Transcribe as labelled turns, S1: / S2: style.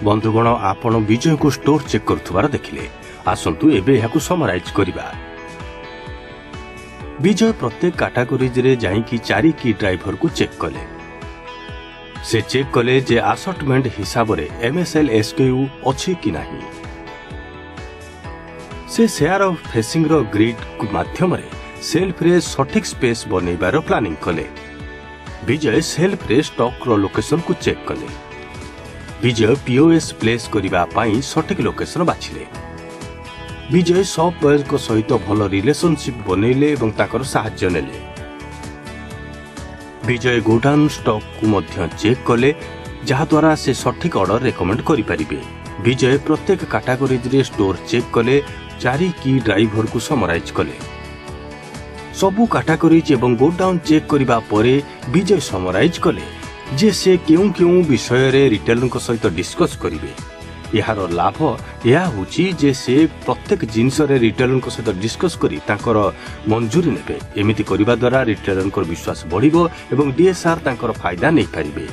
S1: बंधुगण आपण विजय को स्टोर चेक करुथुबार देखिले। आसंतु एबे याकु समराइज करिबा। विजय प्रत्येक कैटेगरीज रे जाई कि 4 की ड्राइवर को चेक कले। से चेक कले जे असॉर्टमेंट हिसाब रे एमएसएल एसकेयू अछि कि नाही। से शेयर ऑफ फेसिंग रो ग्रिड माध्यम रे सेल्फ रे सठिक स्पेस बनैबार प्लानिंग कले। विजय सेल्फ रे स्टॉक रो लोकेशन को चेक कले। विजय पीओएस प्लेस करिबा पाई सठिक लोकेशन बाछिले। विजय सब बॉयज को सहित भल रिलेशनशिप बनैले एवं ताकर सहाय्य नेले। विजय गोडाउन स्टॉक को मध्य चेक कले जहा द्वारा से सठिक ऑर्डर रेकमेंड करि परिबे। विजय प्रत्येक कैटेगरीज रे स्टोर चेक कले 4 की ड्राइवर को समराइज कले। सबु कैटेगरीज एवं गोडाउन चेक करिबा परे विजय समराइज कले जे से केउ केउ विषय रे रिटेलर को सहित डिस्कस करिवे। यार लाभ यह होची जे से प्रत्येक जिनस रे रिटेलर को सहित डिस्कस करी तांकर मंजूरी नेबे। एमिति करिबा द्वारा रिटेलर को विश्वास बढ़िबो एवं डीएसआर तांकर फायदा नै पारिबे।